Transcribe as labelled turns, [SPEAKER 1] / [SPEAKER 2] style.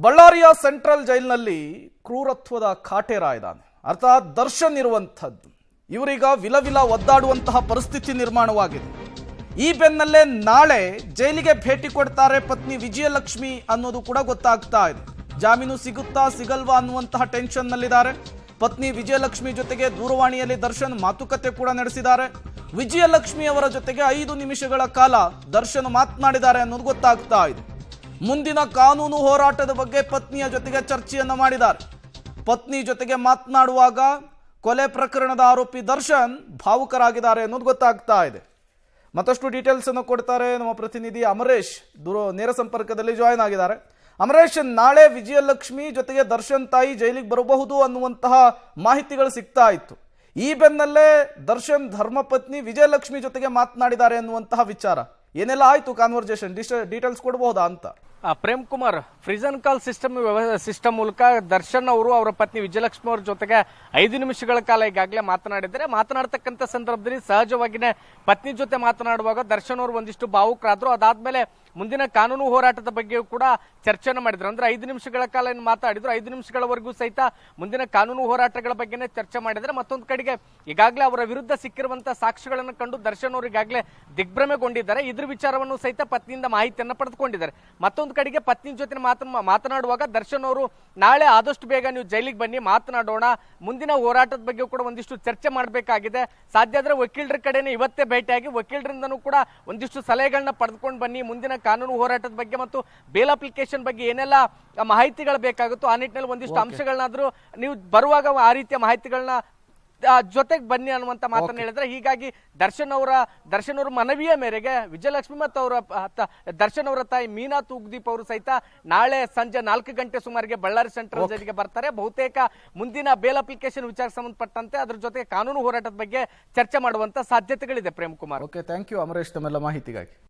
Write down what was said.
[SPEAKER 1] ಬಳ್ಳಾರಿಯ ಸೆಂಟ್ರಲ್ ಜೈಲಿನಲ್ಲಿ ಕ್ರೂರತ್ವದ ಕಾಟೇರ ಇದ್ದಾನೆ. ಅರ್ಥಾತ್ ದರ್ಶನ್ ಇರುವಂಥದ್ದು. ಇವರೀಗ ವಿಲವಿಲ ಒದ್ದಾಡುವಂತಹ ಪರಿಸ್ಥಿತಿ ನಿರ್ಮಾಣವಾಗಿದೆ. ಈ ಬೆನ್ನಲ್ಲೇ ನಾಳೆ ಜೈಲಿಗೆ ಭೇಟಿ ಕೊಡ್ತಾರೆ ಪತ್ನಿ ವಿಜಯಲಕ್ಷ್ಮಿ ಅನ್ನೋದು ಕೂಡ ಗೊತ್ತಾಗ್ತಾ ಇದೆ. ಜಾಮೀನು ಸಿಗುತ್ತಾ ಸಿಗಲ್ವಾ ಅನ್ನುವಂತಹ ಟೆನ್ಷನ್ನಲ್ಲಿದ್ದಾರೆ. ಪತ್ನಿ ವಿಜಯಲಕ್ಷ್ಮಿ ಜೊತೆಗೆ ದೂರವಾಣಿಯಲ್ಲಿ ದರ್ಶನ್ ಮಾತುಕತೆ ಕೂಡ ನಡೆಸಿದ್ದಾರೆ. ವಿಜಯಲಕ್ಷ್ಮಿ ಅವರ ಜೊತೆಗೆ 5 ನಿಮಿಷಗಳ ಕಾಲ ದರ್ಶನ್ ಮಾತನಾಡಿದ್ದಾರೆ ಅನ್ನೋದು ಗೊತ್ತಾಗ್ತಾ ಇದೆ. ಮುಂದಿನ ಕಾನೂನು ಹೋರಾಟದ ಬಗ್ಗೆ ಪತ್ನಿಯ ಜೊತೆಗೆ ಚರ್ಚೆಯನ್ನ ಮಾಡಿದ್ದಾರೆ. ಪತ್ನಿ ಜೊತೆಗೆ ಮಾತನಾಡುವಾಗ ಕೊಲೆ ಪ್ರಕರಣದ ಆರೋಪಿ ದರ್ಶನ್ ಭಾವುಕರಾಗಿದ್ದಾರೆ ಅನ್ನೋದು ಗೊತ್ತಾಗ್ತಾ ಇದೆ. ಮತ್ತಷ್ಟು ಡೀಟೇಲ್ಸ್ ಅನ್ನು ಕೊಡ್ತಾರೆ ನಮ್ಮ ಪ್ರತಿನಿಧಿ ಅಮರೇಶ್. ನೇರ ಸಂಪರ್ಕದಲ್ಲಿ ಜಾಯಿನ್ ಆಗಿದ್ದಾರೆ. ಅಮರೇಶ್, ನಾಳೆ ವಿಜಯಲಕ್ಷ್ಮಿ ಜೊತೆಗೆ ದರ್ಶನ್ ತಾಯಿ ಜೈಲಿಗೆ ಬರಬಹುದು ಅನ್ನುವಂತಹ ಮಾಹಿತಿಗಳು ಸಿಗ್ತಾ ಇತ್ತು. ಈ ಬೆನ್ನಲ್ಲೇ ದರ್ಶನ್ ಧರ್ಮಪತ್ನಿ ವಿಜಯಲಕ್ಷ್ಮಿ ಜೊತೆಗೆ ಮಾತನಾಡಿದ್ದಾರೆ ಅನ್ನುವಂತಹ ವಿಚಾರ ಏನೆಲ್ಲ ಆಯ್ತು ಕಾನ್ವರ್ಸೇಷನ್, ಡೀಟೇಲ್ಸ್ ಕೊಡಬಹುದಾ ಅಂತ?
[SPEAKER 2] ಪ್ರೇಮ್ ಕುಮಾರ್, ಫ್ರೀಜನ್ ಕಾಲ್ ಸಿಸ್ಟಮ್ ಮೂಲಕ ದರ್ಶನ್ ಅವರು ಅವರ ಪತ್ನಿ ವಿಜಯಲಕ್ಷ್ಮಿ ಅವರ ಜೊತೆಗೆ 5 ನಿಮಿಷಗಳ ಕಾಲ ಈಗಾಗಲೇ ಮಾತನಾಡಿದ್ದಾರೆ. ಮಾತನಾಡ್ತಕ್ಕಂಥ ಸಂದರ್ಭದಲ್ಲಿ ಸಹಜವಾಗಿನೇ ಪತ್ನಿ ಜೊತೆ ಮಾತನಾಡುವಾಗ ದರ್ಶನ್ ಅವರು ಒಂದಿಷ್ಟು ಭಾವುಕರಾದ್ರು. ಅದಾದ್ಮೇಲೆ ಮುಂದಿನ ಕಾನೂನು ಹೋರಾಟದ ಬಗ್ಗೆ ಕೂಡ ಚರ್ಚೆನ ಮಾಡಿದ್ರು. ಅಂದ್ರೆ 5 ನಿಮಿಷಗಳ ಕಾಲ ಏನು ಮಾತಾಡಿದ್ರು, 5 ನಿಮಿಷಗಳವರೆಗೂ ಸಹಿತ ಮುಂದಿನ ಕಾನೂನು ಹೋರಾಟಗಳ ಬಗ್ಗೆನೇ ಚರ್ಚೆ ಮಾಡಿದ್ರೆ. ಮತ್ತೊಂದು ಕಡೆಗೆ ಈಗಾಗಲೇ ಅವರ ವಿರುದ್ಧ ಸಿಕ್ಕಿರುವಂತಹ ಸಾಕ್ಷಿಗಳನ್ನು ಕಂಡು ದರ್ಶನ್ ಅವರು ಈಗಾಗಲೇ ದಿಗ್ಭ್ರಮೆಗೊಂಡಿದ್ದಾರೆ. ಇದ್ರ ವಿಚಾರವನ್ನು ಸಹಿತ ಪತ್ನಿಯಿಂದ ಮಾಹಿತಿಯನ್ನು ಪಡೆದುಕೊಂಡಿದ್ದಾರೆ. ಮತ್ತೊಂದು ಕಡೆಗೆ ಪತ್ನಿ ಜೊತೆ ಮಾತನಾಡುವಾಗ ದರ್ಶನ್ ಅವರು ನಾಳೆ ಆದಷ್ಟು ಬೇಗ ನೀವು ಜೈಲಿಗೆ ಬನ್ನಿ, ಮಾತನಾಡೋಣ, ಮುಂದಿನ ಹೋರಾಟದ ಬಗ್ಗೆ ಕೂಡ ಒಂದಿಷ್ಟು ಚರ್ಚೆ ಮಾಡಬೇಕಾಗಿದೆ, ಸಾಧ್ಯ ಆದ್ರೆ ವಕೀಲರ ಕಡೆನೆ ಇವತ್ತೇ ಭೇಟಿಯಾಗಿ ವಕೀಲರಿಂದನೂ ಕೂಡ ಒಂದಿಷ್ಟು ಸಲಹೆಗಳನ್ನ ಪಡೆದುಕೊಂಡು ಬನ್ನಿ, ಮುಂದಿನ ಕಾನೂನು ಹೋರಾಟದ ಬಗ್ಗೆ ಮತ್ತು ಬೇಲ್ ಅಪ್ಲಿಕೇಶನ್ ಬಗ್ಗೆ ಏನೆಲ್ಲ ಮಾಹಿತಿಗಳು ಬೇಕಾಗುತ್ತೋ ಆ ನಿಟ್ಟಿನಲ್ಲಿ ಒಂದಿಷ್ಟು ಅಂಶಗಳನ್ನಾದ್ರೂ ನೀವು ಬರುವಾಗ ಆ ರೀತಿಯ ಮಾಹಿತಿಗಳನ್ನ ಜೊತೆಗೆ ಬನ್ನಿ ಅನ್ನುವಂತ ಮಾತನ್ನ ಹೇಳಿದ್ರೆ. ಹೀಗಾಗಿ ದರ್ಶನ್ ಅವರ ಮನವಿಯ ಮೇರೆಗೆ ವಿಜಯಲಕ್ಷ್ಮಿ ಮತ್ತು ಅವರ ದರ್ಶನ್ ಅವರ ತಾಯಿ ಮೀನಾ ತೂಗ್ದೀಪ್ ಅವರು ಸಹಿತ ನಾಳೆ ಸಂಜೆ 4 ಗಂಟೆ ಸುಮಾರಿಗೆ ಬಳ್ಳಾರಿ ಸೆಂಟ್ರಲ್ ಜೈಲಿಗೆ ಬರ್ತಾರೆ. ಬಹುತೇಕ ಮುಂದಿನ ಬೇಲ್ ಅಪ್ಲಿಕೇಶನ್ ವಿಚಾರಕ್ಕೆ ಸಂಬಂಧಪಟ್ಟಂತೆ ಅದ್ರ ಜೊತೆಗೆ ಕಾನೂನು ಹೋರಾಟದ ಬಗ್ಗೆ ಚರ್ಚೆ ಮಾಡುವಂತ ಸಾಧ್ಯತೆಗಳಿದೆ. Prem Kumar,
[SPEAKER 1] okay, thank you Amaresh ತಮ್ಮೆಲ್ಲ ಮಾಹಿತಿಗಾಗಿ.